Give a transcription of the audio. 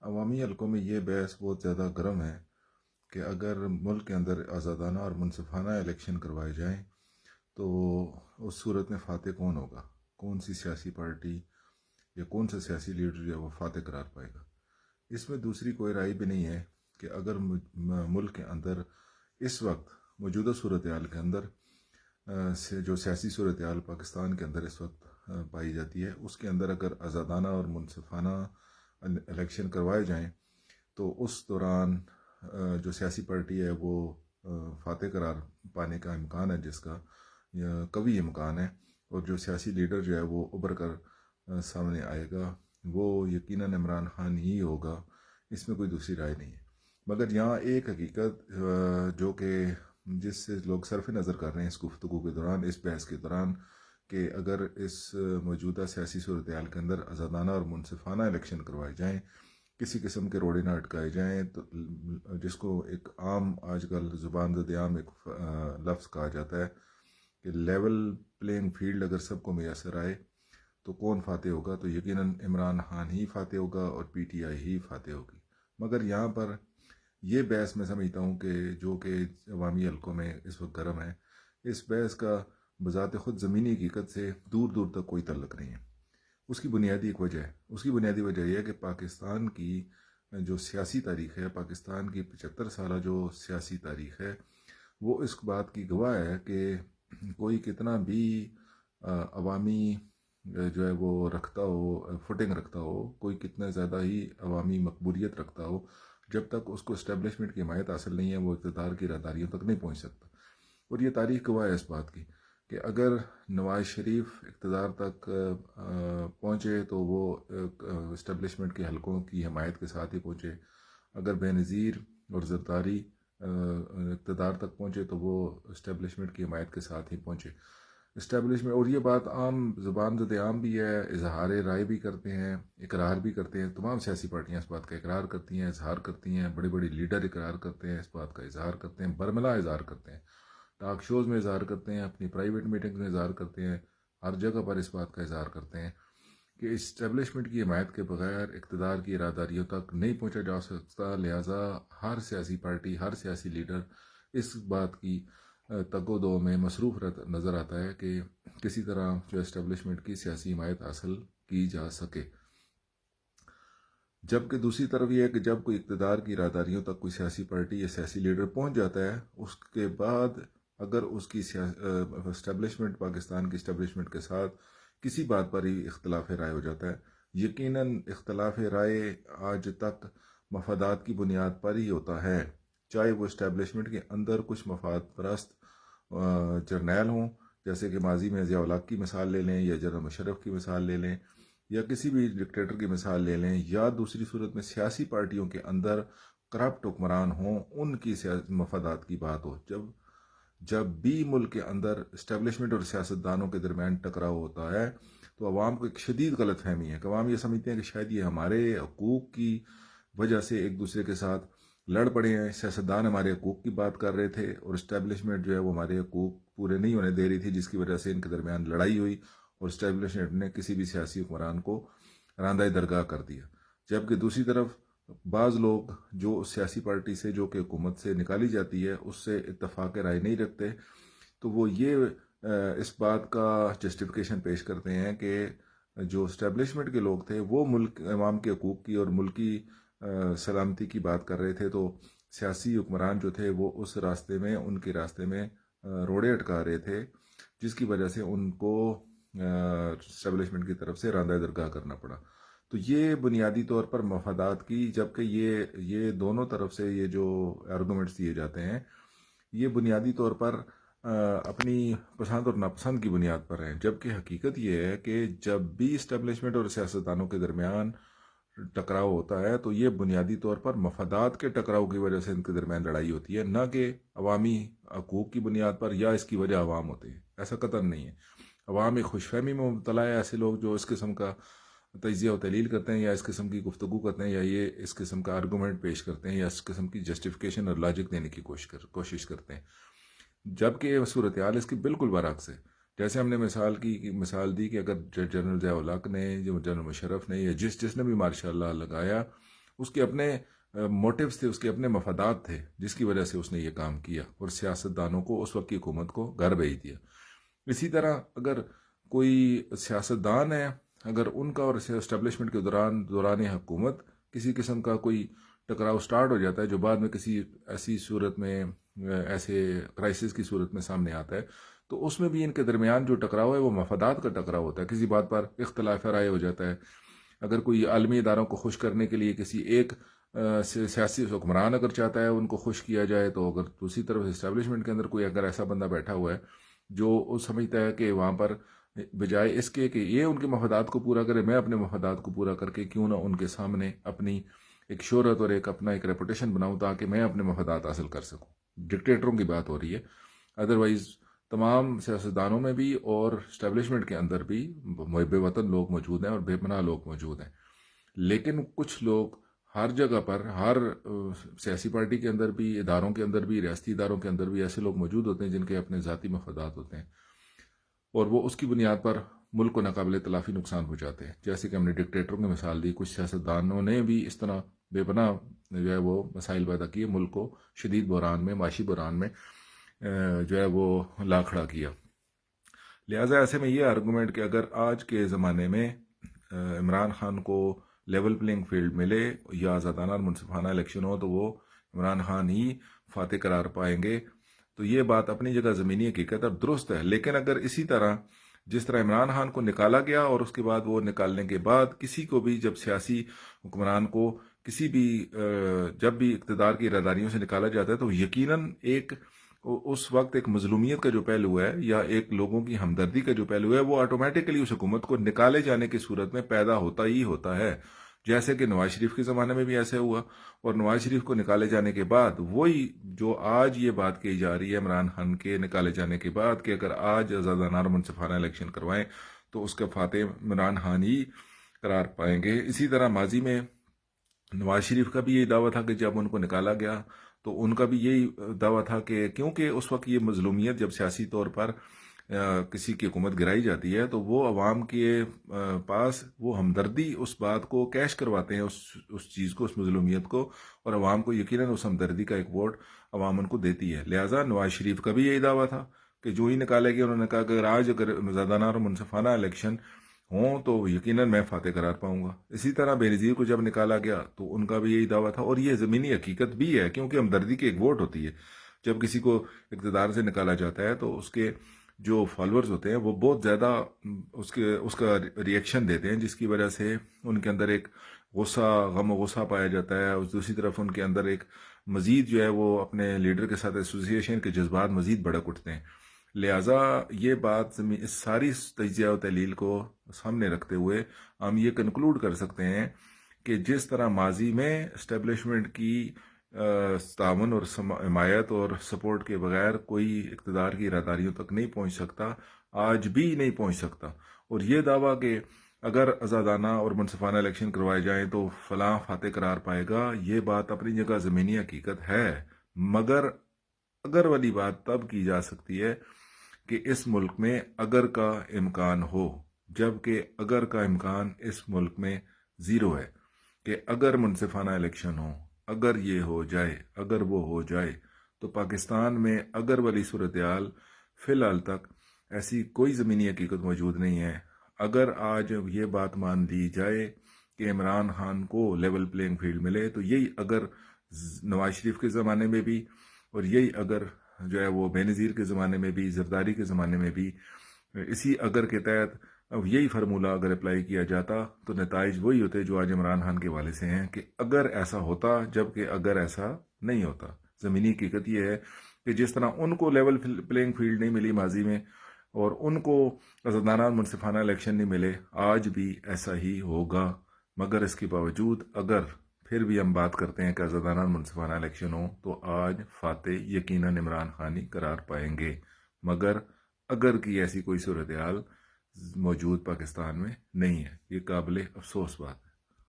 عوامی حلقوں میں یہ بحث بہت زیادہ گرم ہے کہ اگر ملک کے اندر آزادانہ اور منصفانہ الیکشن کروائے جائیں تو اس صورت میں فاتح کون ہوگا، کون سی سیاسی پارٹی یا کون سا سیاسی لیڈر جو ہے وہ فاتح قرار پائے گا۔ اس میں دوسری کوئی رائے بھی نہیں ہے کہ اگر ملک کے اندر اس وقت موجودہ صورتحال کے اندر جو سیاسی صورتحال پاکستان کے اندر اس وقت پائی جاتی ہے، اس کے اندر اگر آزادانہ اور منصفانہ الیکشن کروائے جائیں تو اس دوران جو سیاسی پارٹی ہے وہ فاتح قرار پانے کا امکان ہے، جس کا قوی امکان ہے، اور جو سیاسی لیڈر جو ہے وہ ابھر کر سامنے آئے گا وہ یقیناً عمران خان ہی ہوگا۔ اس میں کوئی دوسری رائے نہیں ہے۔ مگر یہاں ایک حقیقت جو کہ جس سے لوگ صرف نظر کر رہے ہیں اس گفتگو کے دوران، اس بحث کے دوران، کہ اگر اس موجودہ سیاسی صورتحال کے اندر آزادانہ اور منصفانہ الیکشن کروائے جائیں، کسی قسم کے روڑے نہ اٹکائے جائیں، تو جس کو ایک عام آج کل زبان زد عام ایک لفظ کہا جاتا ہے کہ لیول پلینگ فیلڈ اگر سب کو میسر آئے تو کون فاتح ہوگا؟ تو یقیناً عمران خان ہی فاتح ہوگا اور پی ٹی آئی ہی فاتح ہوگی۔ مگر یہاں پر یہ بحث میں سمجھتا ہوں کہ جو کہ عوامی حلقوں میں اس وقت گرم ہے، اس بحث کا بذات خود زمینی حقیقت سے دور دور تک کوئی تعلق نہیں ہے۔ اس کی بنیادی ایک وجہ ہے، اس کی بنیادی وجہ یہ ہے کہ پاکستان کی جو سیاسی تاریخ ہے، پاکستان کی 75 سالہ جو سیاسی تاریخ ہے، وہ اس بات کی گواہ ہے کہ کوئی کتنا بھی عوامی جو ہے وہ رکھتا ہو، فوٹنگ رکھتا ہو، کوئی کتنا زیادہ ہی عوامی مقبولیت رکھتا ہو، جب تک اس کو اسٹیبلشمنٹ کی حمایت حاصل نہیں ہے وہ اقتدار کی راہداریوں تک نہیں پہنچ سکتا۔ اور یہ تاریخ گواہ ہے اس بات کی کہ اگر نواز شریف اقتدار تک پہنچے تو وہ اسٹیبلشمنٹ کے حلقوں کی حمایت کے ساتھ ہی پہنچے، اگر بے نظیر اور زرداری اقتدار تک پہنچے تو وہ اسٹیبلشمنٹ کی حمایت کے ساتھ ہی پہنچے۔ اسٹیبلشمنٹ، اور یہ بات عام زبان زد عام بھی ہے، اظہار رائے بھی کرتے ہیں، اقرار بھی کرتے ہیں، تمام سیاسی پارٹیاں اس بات کا اقرار کرتی ہیں، اظہار کرتی ہیں، بڑے بڑے لیڈر اقرار کرتے ہیں، اس بات کا اظہار کرتے ہیں، برملا اظہار کرتے ہیں، ٹاک شوز میں اظہار کرتے ہیں، اپنی پرائیویٹ میٹنگ میں اظہار کرتے ہیں، ہر جگہ پر اس بات کا اظہار کرتے ہیں کہ اسٹیبلشمنٹ کی حمایت کے بغیر اقتدار کی اراداریوں تک نہیں پہنچا جا سکتا۔ لہٰذا ہر سیاسی پارٹی، ہر سیاسی لیڈر اس بات کی تگ و دو میں مصروف نظر آتا ہے کہ کسی طرح جو اسٹیبلشمنٹ کی سیاسی حمایت حاصل کی جا سکے۔ جبکہ دوسری طرف یہ ہے کہ جب کوئی اقتدار کی اراداریوں تک کوئی سیاسی پارٹی یا سیاسی لیڈر پہنچ جاتا ہے، اس کے بعد اگر اس کی اسٹیبلشمنٹ، پاکستان کی اسٹیبلشمنٹ کے ساتھ کسی بات پر ہی اختلاف رائے ہو جاتا ہے، یقیناً اختلاف رائے آج تک مفادات کی بنیاد پر ہی ہوتا ہے، چاہے وہ اسٹیبلشمنٹ کے اندر کچھ مفاد پرست جرنیل ہوں، جیسے کہ ماضی میں ضیاء الحق کی مثال لے لیں، یا جنرل مشرف کی مثال لے لیں، یا کسی بھی ڈکٹیٹر کی مثال لے لیں، یا دوسری صورت میں سیاسی پارٹیوں کے اندر کرپٹ حکمران ہوں، ان کی مفادات کی بات ہو۔ جب بھی ملک کے اندر اسٹیبلشمنٹ اور سیاستدانوں کے درمیان ٹکراؤ ہوتا ہے تو عوام کو ایک شدید غلط فہمی ہے کہ عوام یہ سمجھتے ہیں کہ شاید یہ ہمارے حقوق کی وجہ سے ایک دوسرے کے ساتھ لڑ پڑے ہیں، سیاستدان ہمارے حقوق کی بات کر رہے تھے اور اسٹیبلشمنٹ جو ہے وہ ہمارے حقوق پورے نہیں ہونے دے رہی تھی، جس کی وجہ سے ان کے درمیان لڑائی ہوئی اور اسٹیبلشمنٹ نے کسی بھی سیاسی حکمران کو راندہ درگاہ کر دیا۔ جبکہ دوسری طرف بعض لوگ جو سیاسی پارٹی سے جو کہ حکومت سے نکالی جاتی ہے اس سے اتفاق رائے نہیں رکھتے، تو وہ یہ اس بات کا جسٹیفیکیشن پیش کرتے ہیں کہ جو اسٹیبلشمنٹ کے لوگ تھے وہ ملک عوام کے حقوق کی اور ملکی سلامتی کی بات کر رہے تھے، تو سیاسی حکمران جو تھے وہ اس راستے میں، ان کے راستے میں روڑے اٹکا رہے تھے، جس کی وجہ سے ان کو اسٹیبلشمنٹ کی طرف سے راندہ درگاہ کرنا پڑا۔ تو یہ بنیادی طور پر مفادات کی، جبکہ یہ دونوں طرف سے یہ جو آرگومنٹس دیے جاتے ہیں یہ بنیادی طور پر اپنی پسند اور ناپسند کی بنیاد پر ہیں، جبکہ حقیقت یہ ہے کہ جب بھی اسٹیبلشمنٹ اور سیاستدانوں کے درمیان ٹکراؤ ہوتا ہے تو یہ بنیادی طور پر مفادات کے ٹکراؤ کی وجہ سے ان کے درمیان لڑائی ہوتی ہے، نہ کہ عوامی حقوق کی بنیاد پر یا اس کی وجہ عوام ہوتے ہیں۔ ایسا قطعاً نہیں ہے۔ عوام ایک خوش فہمی میں مبتلا ہے، ایسے لوگ جو اس قسم کا تجزیہ و تحلیل کرتے ہیں یا اس قسم کی گفتگو کرتے ہیں یا یہ اس قسم کا آرگومنٹ پیش کرتے ہیں یا اس قسم کی جسٹیفیکیشن اور لاجک دینے کی کوشش کرتے ہیں، جبکہ صورتحال اس کی بالکل برعکس ہے۔ جیسے ہم نے مثال دی کہ اگر جنرل ضیاء الحق نے، جو جنرل مشرف نے، یا جس نے بھی ماشاء اللہ لگایا، اس کے اپنے موٹیوز تھے، اس کے اپنے مفادات تھے، جس کی وجہ سے اس نے یہ کام کیا اور سیاستدانوں کو، اس وقت کی حکومت کو گھر بھیج دیا۔ اسی طرح اگر کوئی سیاستدان ہے، اگر ان کا اور اسٹیبلشمنٹ کے دوران حکومت کسی قسم کا کوئی ٹکراؤ سٹارٹ ہو جاتا ہے، جو بعد میں کسی ایسی صورت میں، ایسے کرائسس کی صورت میں سامنے آتا ہے، تو اس میں بھی ان کے درمیان جو ٹکراؤ ہے وہ مفادات کا ٹکراؤ ہوتا ہے، کسی بات پر اختلاف رائے ہو جاتا ہے۔ اگر کوئی عالمی اداروں کو خوش کرنے کے لیے کسی ایک سیاسی حکمران اگر چاہتا ہے ان کو خوش کیا جائے، تو اگر دوسری طرف اسٹیبلشمنٹ کے اندر کوئی اگر ایسا بندہ بیٹھا ہوا ہے جو سمجھتا ہے کہ وہاں پر بجائے اس کے کہ یہ ان کے مفادات کو پورا کرے، میں اپنے مفادات کو پورا کر کے کیوں نہ ان کے سامنے اپنی ایک شہرت اور ایک اپنا ایک ریپوٹیشن بناؤں تاکہ میں اپنے مفادات حاصل کر سکوں۔ ڈکٹیٹروں کی بات ہو رہی ہے، ادروائز تمام سیاستدانوں میں بھی اور اسٹیبلشمنٹ کے اندر بھی بے وطن لوگ موجود ہیں اور بے پناہ لوگ موجود ہیں، لیکن کچھ لوگ ہر جگہ پر، ہر سیاسی پارٹی کے اندر بھی، اداروں کے اندر بھی، ریاستی اداروں کے اندر بھی ایسے لوگ موجود ہوتے ہیں جن کے اپنے ذاتی مفادات ہوتے ہیں، اور وہ اس کی بنیاد پر ملک کو ناقابل تلافی نقصان پہنچاتے ہیں۔ جیسے کہ ہم نے ڈکٹیٹروں کی مثال دی، کچھ سیاستدانوں نے بھی اس طرح بے پناہ جو ہے وہ مسائل پیدا کیے، ملک کو شدید بحران میں، معاشی بحران میں جو ہے وہ لا کھڑا کیا۔ لہٰذا ایسے میں یہ آرگومنٹ کہ اگر آج کے زمانے میں عمران خان کو لیول پلینگ فیلڈ ملے یا آزادانہ اور منصفانہ الیکشن ہو تو وہ عمران خان ہی فاتح قرار پائیں گے، تو یہ بات اپنی جگہ زمینی حقیقت اور درست ہے۔ لیکن اگر اسی طرح جس طرح عمران خان کو نکالا گیا اور اس کے بعد وہ نکالنے کے بعد کسی کو بھی، جب سیاسی حکمران کو کسی بھی جب بھی اقتدار کی اراداریوں سے نکالا جاتا ہے تو یقیناً ایک اس وقت ایک مظلومیت کا جو پہلو ہے یا ایک لوگوں کی ہمدردی کا جو پہلو ہے وہ آٹومیٹکلی اس حکومت کو نکالے جانے کی صورت میں پیدا ہوتا ہی ہوتا ہے، جیسے کہ نواز شریف کے زمانے میں بھی ایسے ہوا۔ اور نواز شریف کو نکالے جانے کے بعد وہی جو آج یہ بات کہی جا رہی ہے عمران خان کے نکالے جانے کے بعد کہ اگر آج آزادانہ اور منصفانہ الیکشن کروائیں تو اس کا فاتح عمران خان ہی قرار پائیں گے۔ اسی طرح ماضی میں نواز شریف کا بھی یہی دعویٰ تھا کہ جب ان کو نکالا گیا تو ان کا بھی یہی دعویٰ تھا کہ کیونکہ اس وقت یہ مظلومیت جب سیاسی طور پر کسی کی حکومت گرائی جاتی ہے تو وہ عوام کے پاس وہ ہمدردی اس بات کو کیش کرواتے ہیں، اس چیز کو، اس مظلومیت کو، اور عوام کو یقیناً اس ہمدردی کا ایک ووٹ عوام ان کو دیتی ہے۔ لہٰذا نواز شریف کا بھی یہی دعویٰ تھا کہ جو ہی نکالے گئے، انہوں نے کہا کہ اگر آج آزادانہ اور منصفانہ الیکشن ہوں تو یقیناً میں فاتح قرار پاؤں گا۔ اسی طرح بے نظیر کو جب نکالا گیا تو ان کا بھی یہی دعویٰ تھا، اور یہ زمینی حقیقت بھی ہے کیونکہ ہمدردی کی ایک ووٹ ہوتی ہے۔ جب کسی کو اقتدار سے نکالا جاتا ہے تو اس کے جو فالورز ہوتے ہیں وہ بہت زیادہ اس کا ری ایکشن دیتے ہیں، جس کی وجہ سے ان کے اندر ایک غصہ، غم و غصہ پایا جاتا ہے، اور دوسری طرف ان کے اندر ایک مزید جو ہے وہ اپنے لیڈر کے ساتھ ایسوسیشن کے جذبات مزید بھڑک اٹھتے ہیں۔ لہٰذا یہ بات اس ساری تجزیہ و تحلیل کو سامنے رکھتے ہوئے ہم یہ کنکلوڈ کر سکتے ہیں کہ جس طرح ماضی میں اسٹیبلشمنٹ کی تعاون اور حمایت اور سپورٹ کے بغیر کوئی اقتدار کی اراداریوں تک نہیں پہنچ سکتا، آج بھی نہیں پہنچ سکتا۔ اور یہ دعویٰ کہ اگر آزادانہ اور منصفانہ الیکشن کروائے جائیں تو فلاں فاتح قرار پائے گا، یہ بات اپنی جگہ زمینی حقیقت ہے، مگر اگر والی بات تب کی جا سکتی ہے کہ اس ملک میں اگر کا امکان ہو، جبکہ اگر کا امکان اس ملک میں زیرو ہے کہ اگر منصفانہ الیکشن ہو، اگر یہ ہو جائے، اگر وہ ہو جائے، تو پاکستان میں اگر والی صورتحال فی الحال تک ایسی کوئی زمینی حقیقت موجود نہیں ہے۔ اگر آج یہ بات مان لی جائے کہ عمران خان کو لیول پلینگ فیلڈ ملے تو یہی اگر نواز شریف کے زمانے میں بھی، اور یہی اگر جو ہے وہ بے نظیر کے زمانے میں بھی، زرداری کے زمانے میں بھی، اسی اگر کے تحت اب یہی فارمولہ اگر اپلائی کیا جاتا تو نتائج وہی ہوتے جو آج عمران خان کے حوالے سے ہیں کہ اگر ایسا ہوتا، جبکہ اگر ایسا نہیں ہوتا۔ زمینی حقیقت یہ ہے کہ جس طرح ان کو لیول پلینگ فیلڈ نہیں ملی ماضی میں اور ان کو آزادانہ منصفانہ الیکشن نہیں ملے، آج بھی ایسا ہی ہوگا۔ مگر اس کے باوجود اگر پھر بھی ہم بات کرتے ہیں کہ آزادانہ منصفانہ الیکشن ہو تو آج فاتح یقیناً عمران خان ہی قرار پائیں گے، مگر اگر کی ایسی کوئی صورتحال موجود پاکستان میں نہیں ہے۔ یہ قابل افسوس بات ہے۔